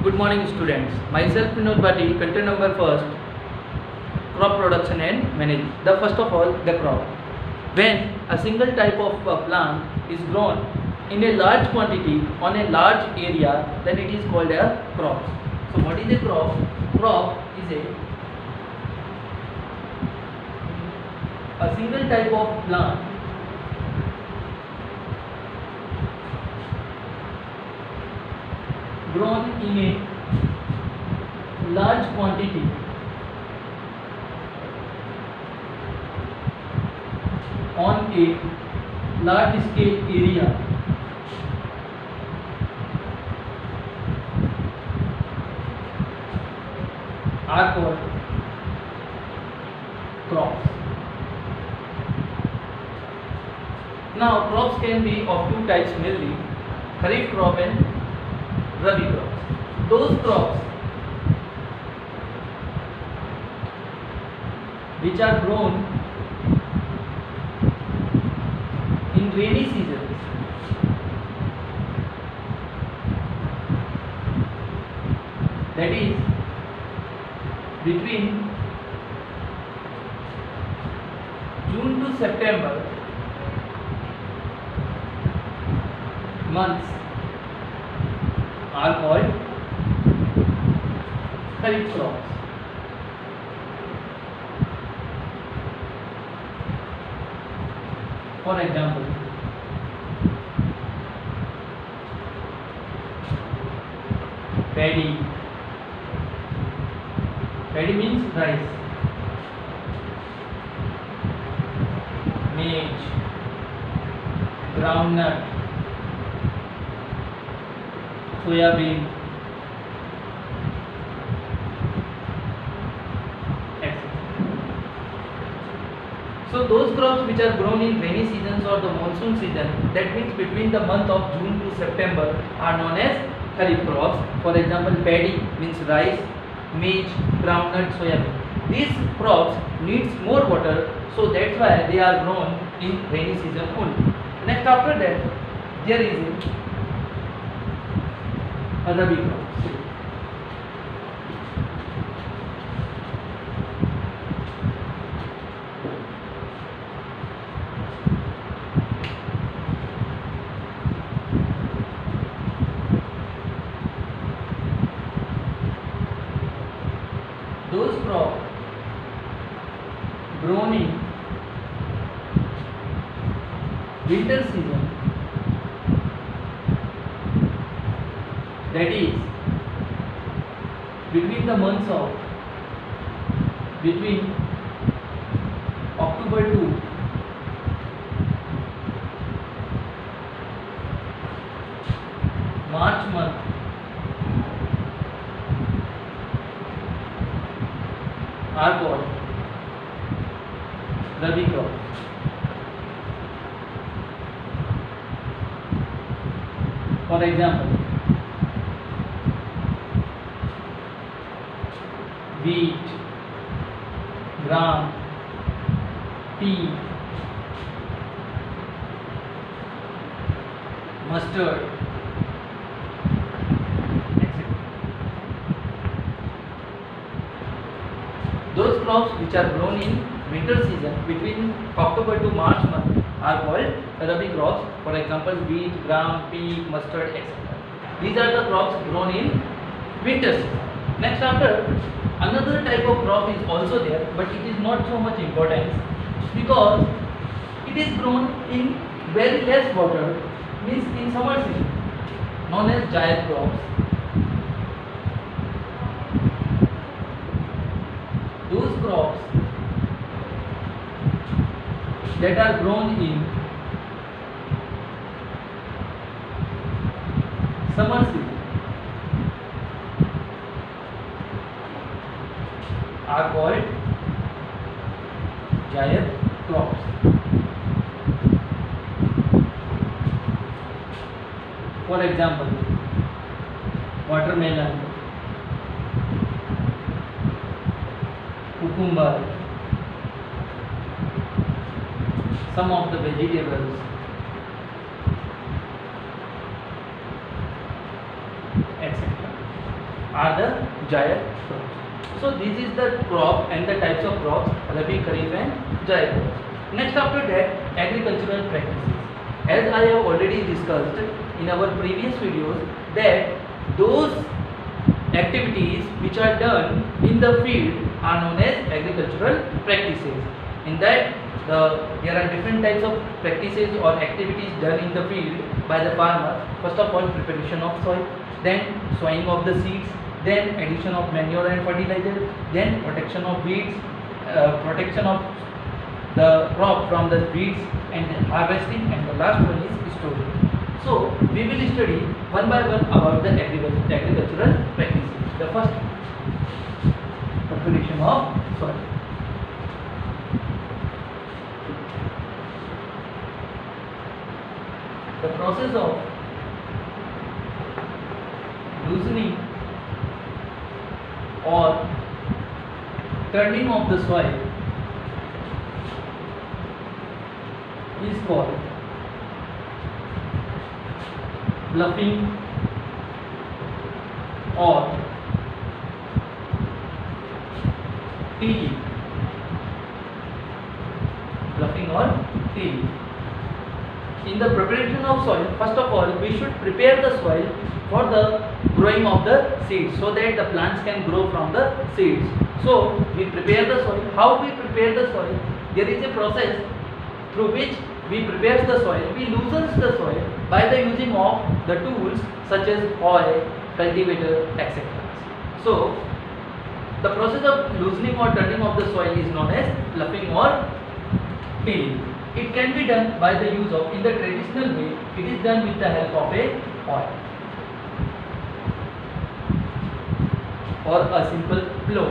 Good morning students. Myself Vinod Bhatti, content number first, crop production and management. The first of all, the crop. When a single type of plant is grown in a large quantity on a large area, then it is called a crop. So what is a crop? Crop is a single type of plant grown in a large quantity on a large scale area are called crops. Now crops can be of two types mainly, Kharif crop and Rabi crops. Those crops which are grown in rainy seasons, that is between June to September months, are called Kharif crops. For example, paddy. Paddy means rice. Maize, groundnut, soybean, etc. So those crops which are grown in rainy seasons or the monsoon season, that means between the month of June to September, are known as Kharif crops. For example, paddy means rice, maize, groundnut, soybean. These crops needs more water, so that's why they are grown in rainy season only. Next after that, there is a Rabi crops. Those crops grown in winter season, that is between the months of between October to March month, are called Rabi crops. For example, wheat, gram, pea, mustard, etc. Those crops which are grown in winter season between October to March month are called Rabi crops. For example, wheat, gram, pea, mustard, etc. These are the crops grown in winter season. Next after, another type of crop is also there, but it is not so much importance because it is grown in very less water, means in summer season, known as Jayad crops. Those crops that are grown in summer season are called Jayad crops. For example, watermelon, cucumber, some of the vegetables, etc. are the Jaid crops. So this is the crop and the types of crops, Rabi, Kharif and Jaid crops. Next after that, agricultural practices. As I have already discussed in our previous videos, that those activities which are done in the field are known as agricultural practices. In that, there are different types of practices or activities done in the field by the farmer. First of all, preparation of soil, then sowing of the seeds, then addition of manure and fertilizer, then protection of weeds, protection of the crop from the weeds, and harvesting, and the last one is storage. So we will study one by one about the agricultural practices. The first, preparation of soil. The process of loosening or turning of the soil is called bluffing or tilling. Bluffing or tilling. In the preparation of soil, first of all, we should prepare the soil for the growing of the seeds, so that the plants can grow from the seeds. So we prepare the soil. How we prepare the soil? There is a process through which we prepare the soil. We loosen the soil by the using of the tools such as hoe, cultivator, etc. So the process of loosening or turning of the soil is known as bluffing or tilling. It can be done by the use of, in the traditional way, it is done with the help of a hoe or a simple plow.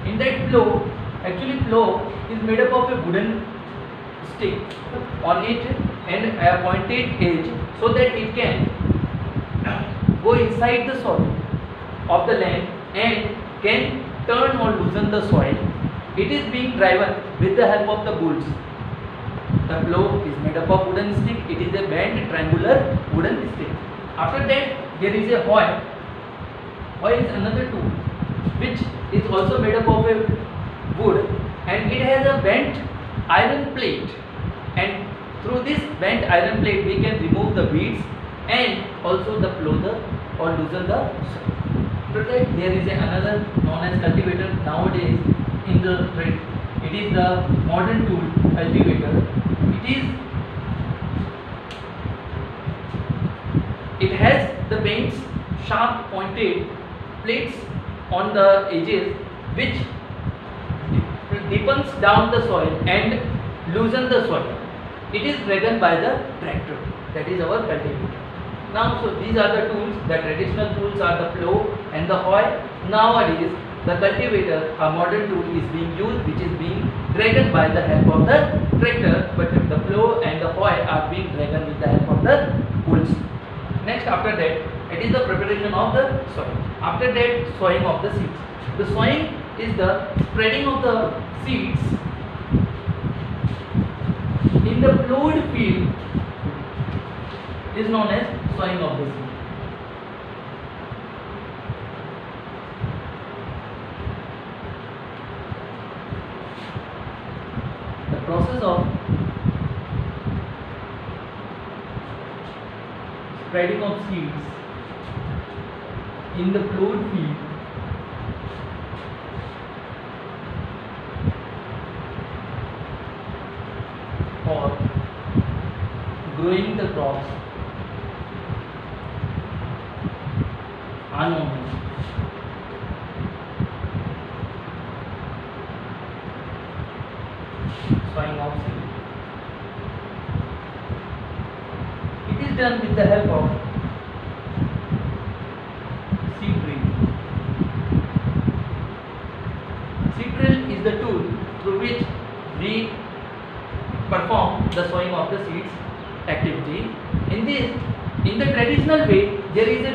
In that plow, actually plow is made up of a wooden stick on it and a pointed edge, so that it can go inside the soil of the land and can turn or loosen the soil. It is being driven with the help of the bulls. The plow is made up of wooden stick. It is a bent triangular wooden stick. After that, there is a hoe. Hoe is another tool which is also made up of a wood, and it has a bent iron plate, and through this bent iron plate we can remove the weeds and also the plow the or loosen the soil. After that, there is another known as cultivator. Nowadays in the trade, it is the modern tool, cultivator. It has the bent sharp pointed plates on the edges which deepens down the soil and loosen the soil. It is driven by the tractor. That is our cultivator. Now, so these are the tools. The traditional tools are the plow and the hoe. Nowadays, the cultivator, a modern tool, is being used, which is being driven by the help of the tractor, but the plow and the hoe are being driven with the help of the bulls. Next, after that, it is the preparation of the soil. After that, sowing of the seeds. The sowing is the spreading of the seeds in the plowed field, is known as sowing of the seed. The process of spreading of seeds in the plowed field or growing the crops are known as sowing of seed. It is done with the help of seed drill. Seed drill is the tool through which we perform the sowing of the seeds activity. In the traditional way, there is a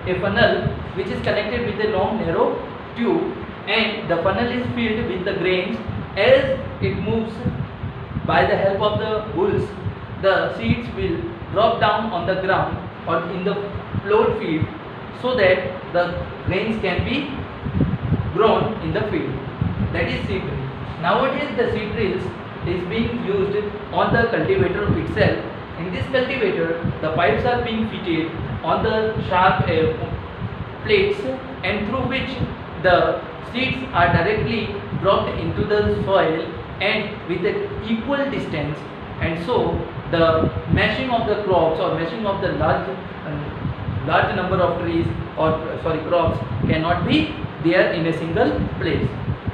a funnel which is connected with a long narrow tube, and the funnel is filled with the grains. As it moves by the help of the bulls, the seeds will drop down on the ground or in the plowed field, so that the grains can be grown in the field. That is seed drill. Nowadays the seed drills is being used on the cultivator itself. In this cultivator, the pipes are being fitted on the sharp plates, and through which the seeds are directly dropped into the soil and with an equal distance, and so the mashing of the crops or mashing of the large number of trees or crops cannot be there in a single place.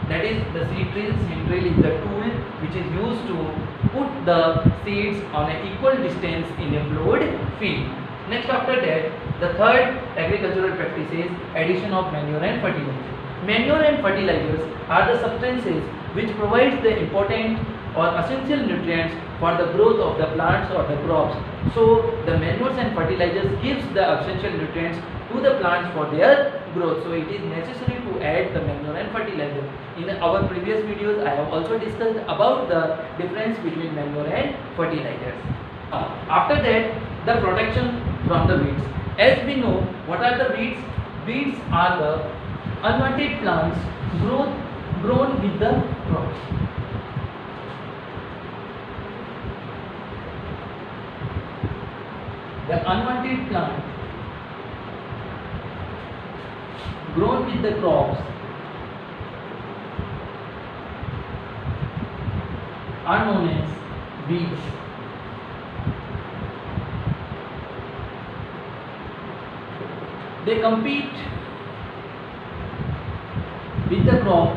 That is the seed drill. Seed drill is the tool which is used to put the seeds on an equal distance in a plowed field. Next, after that, the third agricultural practice is addition of manure and fertilizer. Manure and fertilizers are the substances which provides the important or essential nutrients for the growth of the plants or the crops. So the manures and fertilizers gives the essential nutrients to the plants for their growth. So it is necessary to add the manure and fertilizer. In our previous videos, I have also discussed about the difference between manure and fertilizers. After that, the protection from the weeds. As we know, what are the weeds? Weeds are the unwanted plants grown with the crops. The unwanted plant grown with the crops are known as weeds. They compete with the crop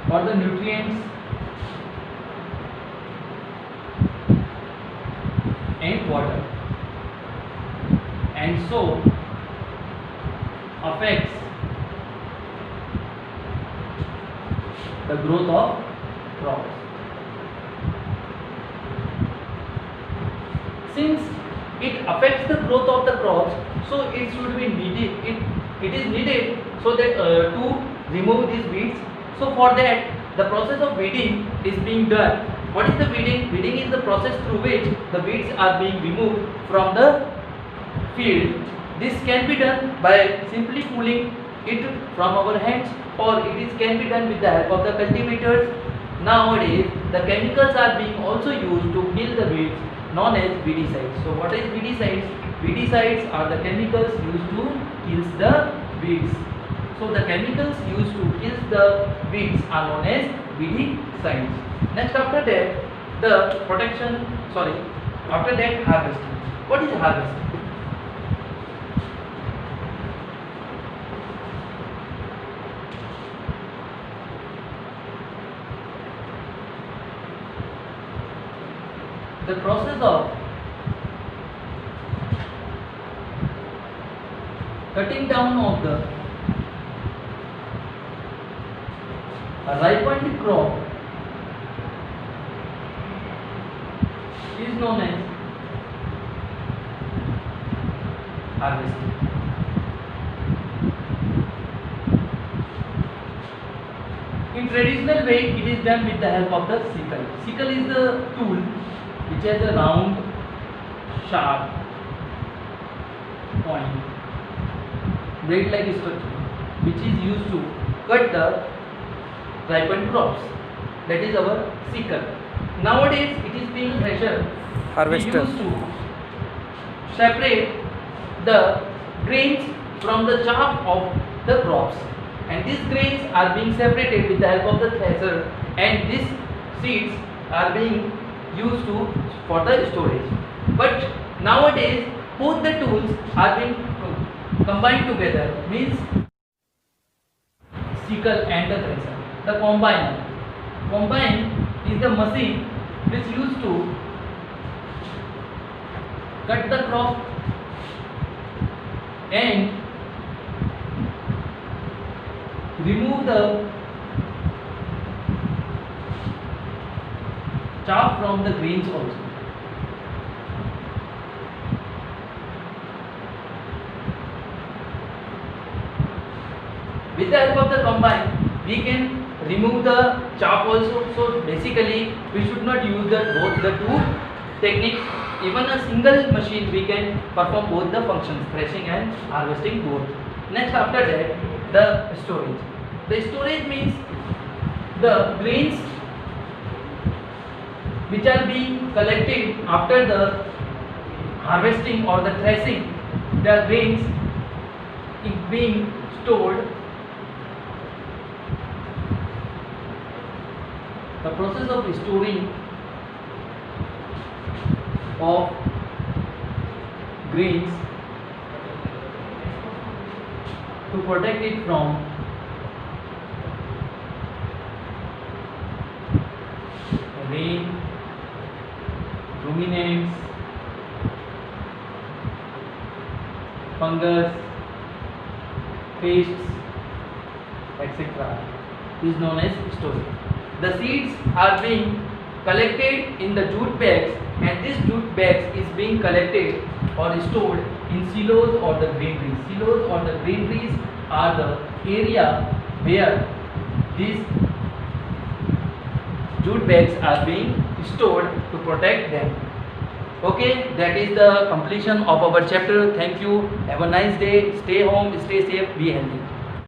for the nutrients and water, and so affects the growth of crops. Since it affects the growth of the crops, so it should be needed. It is needed so that to remove these weeds. So for that, the process of weeding is being done. What is the weeding? Weeding is the process through which the weeds are being removed from the field. This can be done by simply pulling it from our hands, or can be done with the help of the cultivators. Nowadays, the chemicals are being also used to kill the weeds, known as weedicides. So what is weedicides? Weedicides are the chemicals used to kill the weeds. So the chemicals used to kill the weeds are known as weedicides. Next, after that, after that, harvesting. What is harvesting? The process of cutting down of the ripened crop is known as harvesting. In traditional way, it is done with the help of the sickle. Sickle is the tool which has a round, sharp point, blade-like structure, which is used to cut the ripened crops. That is our sickle. Nowadays, it is being thresher. Harvester. We used to separate the grains from the chaff of the crops, and these grains are being separated with the help of the thresher, and these seeds are being used for the storage. But nowadays, both the tools are being combined together, means sickle and the thresher. The combine is the machine which used to cut the crop and remove the chaff from the grains also. With the help of the combine, we can remove the chaff also. So basically, we should not use both the two techniques. even a single machine we can perform both the functions, threshing and harvesting both. Next after that, the storage. The storage means the grains which are being collected after the harvesting or the threshing, the grains is being stored. The process of storing of grains to protect it from rain, ruminants, fungus, pests, etc. is known as storage. The seeds are being collected in the jute bags, and this jute bags is being collected or stored in silos or the granaries. Silos or the granaries are the area where these jute bags are being stored to protect them. Okay, that is the completion of our chapter. Thank you. Have a nice day. Stay home, stay safe, be healthy.